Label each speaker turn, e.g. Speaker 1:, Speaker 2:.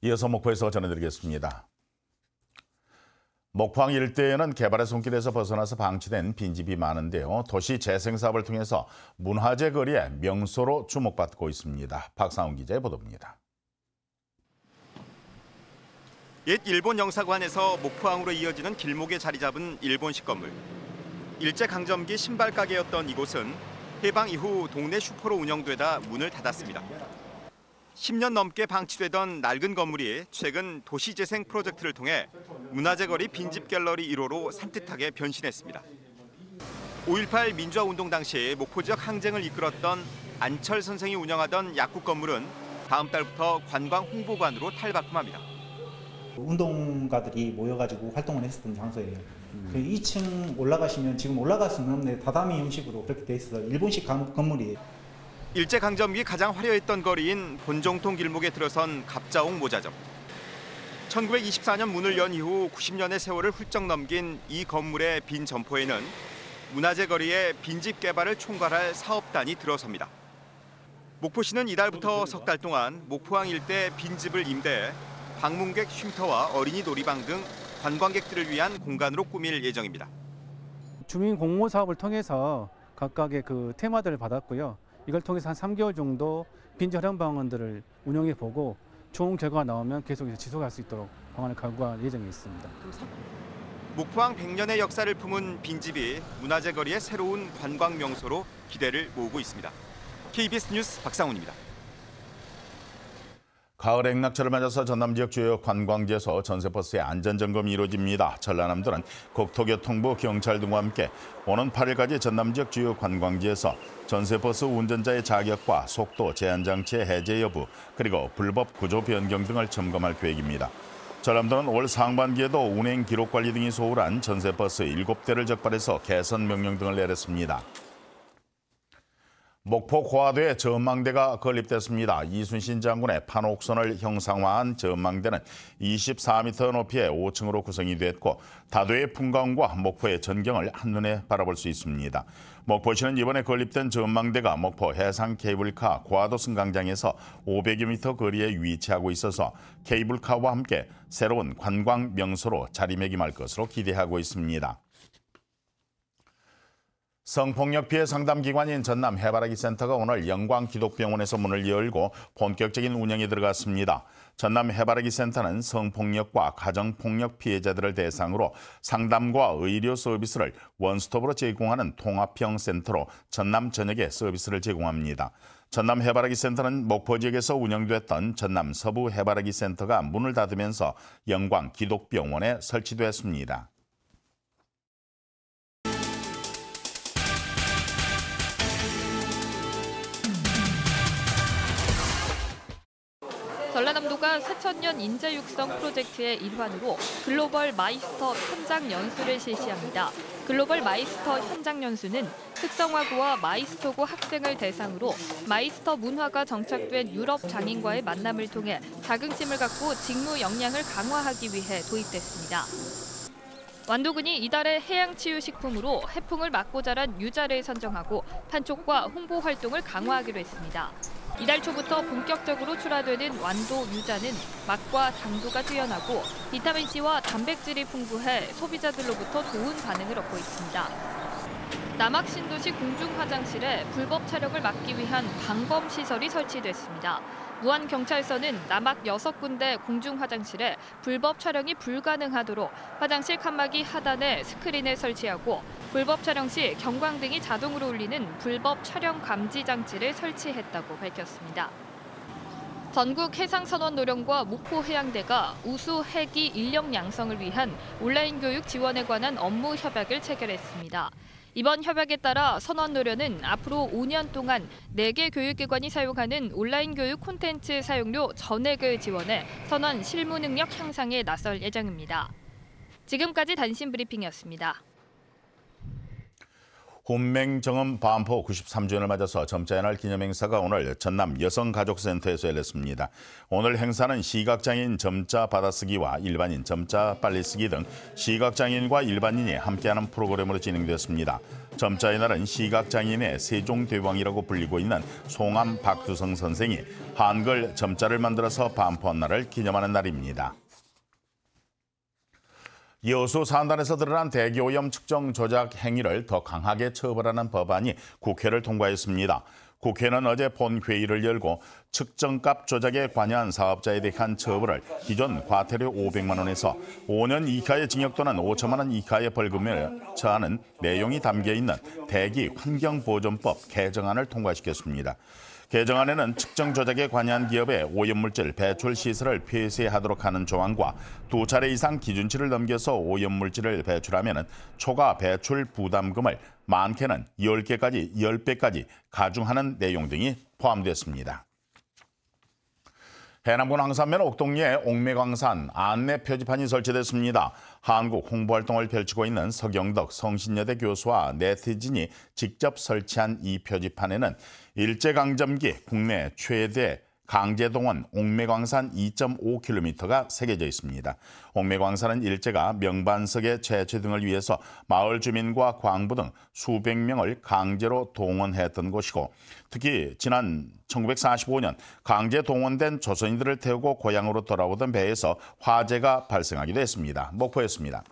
Speaker 1: 이어서 목포에서 전해드리겠습니다. 목포항 일대에는 개발의 손길에서 벗어나서 방치된 빈집이 많은데요. 도시 재생 사업을 통해서 문화재 거리의 명소로 주목받고 있습니다. 박상훈 기자의 보도입니다.
Speaker 2: 옛 일본 영사관에서 목포항으로 이어지는 길목에 자리 잡은 일본식 건물. 일제강점기 신발 가게였던 이곳은 해방 이후 동네 슈퍼로 운영되다 문을 닫았습니다. 10년 넘게 방치되던 낡은 건물이 최근 도시재생 프로젝트를 통해 문화재 거리 빈집 갤러리 1호로 산뜻하게 변신했습니다. 5.18 민주화운동 당시 목포 지역 항쟁을 이끌었던 안철 선생이 운영하던 약국 건물은 다음 달부터 관광 홍보관으로 탈바꿈합니다.
Speaker 3: 운동가들이 모여가지고 활동을 했었던 장소예요. 그 2층 올라가시면 지금 올라갈 수는 없는데 다다미 형식으로 그렇게 돼 있어서 일본식 건물이에요.
Speaker 2: 일제강점기 가장 화려했던 거리인 본정통 길목에 들어선 갑자옥 모자점. 1924년 문을 연 이후 90년의 세월을 훌쩍 넘긴 이 건물의 빈 점포에는 문화재 거리의 빈집 개발을 총괄할 사업단이 들어섭니다. 목포시는 이달부터 석 달 동안 목포항 일대 빈집을 임대해 방문객 쉼터와 어린이 놀이방 등 관광객들을 위한 공간으로 꾸밀 예정입니다.
Speaker 4: 주민 공모 사업을 통해서 각각의 그 테마들을 받았고요. 이걸 통해서 한 3개월 정도 빈집 활용 방안들을 운영해 보고 좋은 결과가 나오면 계속해서 지속할 수 있도록 방안을 강구할 예정이 있습니다.
Speaker 2: 목포항 100년의 역사를 품은 빈집이 문화재 거리의 새로운 관광 명소로 기대를 모으고 있습니다. KBS 뉴스 박상훈입니다.
Speaker 1: 가을 행락철을 맞아서 전남 지역 주요 관광지에서 전세버스의 안전점검이 이루어집니다. 전라남도는 국토교통부, 경찰 등과 함께 오는 8일까지 전남 지역 주요 관광지에서 전세버스 운전자의 자격과 속도 제한장치의 해제 여부, 그리고 불법 구조 변경 등을 점검할 계획입니다. 전남도는 올 상반기에도 운행 기록 관리 등이 소홀한 전세버스 7대를 적발해서 개선 명령 등을 내렸습니다. 목포 고화도에 전망대가 건립됐습니다. 이순신 장군의 판옥선을 형상화한 전망대는 24m 높이의 5층으로 구성이 됐고 다도의 풍광과 목포의 전경을 한눈에 바라볼 수 있습니다. 목포시는 이번에 건립된 전망대가 목포 해상 케이블카 고화도 승강장에서 500여 미터 거리에 위치하고 있어서 케이블카와 함께 새로운 관광 명소로 자리매김할 것으로 기대하고 있습니다. 성폭력 피해 상담 기관인 전남 해바라기 센터가 오늘 영광기독병원에서 문을 열고 본격적인 운영에 들어갔습니다. 전남 해바라기 센터는 성폭력과 가정폭력 피해자들을 대상으로 상담과 의료 서비스를 원스톱으로 제공하는 통합형 센터로 전남 전역에 서비스를 제공합니다. 전남 해바라기 센터는 목포 지역에서 운영됐던 전남 서부 해바라기 센터가 문을 닫으면서 영광기독병원에 설치됐습니다.
Speaker 5: 전라남도가 새천년 인재 육성 프로젝트의 일환으로 글로벌 마이스터 현장 연수를 실시합니다. 글로벌 마이스터 현장 연수는 특성화고와 마이스터고 학생을 대상으로 마이스터 문화가 정착된 유럽 장인과의 만남을 통해 자긍심을 갖고 직무 역량을 강화하기 위해 도입됐습니다. 완도군이 이달에 해양치유식품으로 해풍을 막고 자란 유자를 선정하고 판촉과 홍보 활동을 강화하기로 했습니다. 이달 초부터 본격적으로 출하되는 완도 유자는 맛과 당도가 뛰어나고 비타민C와 단백질이 풍부해 소비자들로부터 좋은 반응을 얻고 있습니다. 남악 신도시 공중화장실에 불법 촬영을 막기 위한 방범시설이 설치됐습니다. 무안경찰서는 남악 6군데 공중화장실에 불법 촬영이 불가능하도록 화장실 칸막이 하단에 스크린을 설치하고 불법 촬영 시 경광등이 자동으로 울리는 불법 촬영 감지 장치를 설치했다고 밝혔습니다. 전국 해상선원노령과 목포해양대가 우수 해기 인력 양성을 위한 온라인 교육 지원에 관한 업무 협약을 체결했습니다. 이번 협약에 따라 선원노련은 앞으로 5년 동안 4개 교육기관이 사용하는 온라인 교육 콘텐츠 사용료 전액을 지원해 선원 실무 능력 향상에 나설 예정입니다. 지금까지 단신 브리핑이었습니다.
Speaker 1: 훈맹정음 반포 93주년을 맞아서 점자의 날 기념행사가 오늘 전남 여성가족센터에서 열렸습니다. 오늘 행사는 시각장애인 점자 받아쓰기와 일반인 점자 빨리쓰기 등 시각장애인과 일반인이 함께하는 프로그램으로 진행됐습니다. 점자의 날은 시각장애인의 세종대왕이라고 불리고 있는 송암 박두성 선생이 한글 점자를 만들어서 반포한 날을 기념하는 날입니다. 여수 산단에서 드러난 대기오염 측정 조작 행위를 더 강하게 처벌하는 법안이 국회를 통과했습니다. 국회는 어제 본회의를 열고 측정값 조작에 관여한 사업자에 대한 처벌을 기존 과태료 500만 원에서 5년 이하의 징역 또는 5천만 원 이하의 벌금에 처하는 내용이 담겨있는 대기환경보존법 개정안을 통과시켰습니다. 개정안에는 측정 조작에 관여한 기업의 오염물질 배출 시설을 폐쇄하도록 하는 조항과 2차례 이상 기준치를 넘겨서 오염물질을 배출하면 초과 배출 부담금을 많게는 10배까지 가중하는 내용 등이 포함됐습니다. 해남군 황산면 옥동리에 옥매광산 안내 표지판이 설치됐습니다. 한국 홍보활동을 펼치고 있는 서경덕 성신여대 교수와 네티즌이 직접 설치한 이 표지판에는 일제강점기 국내 최대 강제동원 옥매광산 2.5km가 새겨져 있습니다. 옥매광산은 일제가 명반석의 채취 등을 위해서 마을 주민과 광부 등 수백 명을 강제로 동원했던 곳이고 특히 지난 1945년 강제 동원된 조선인들을 태우고 고향으로 돌아오던 배에서 화재가 발생하기도 했습니다. 목포였습니다.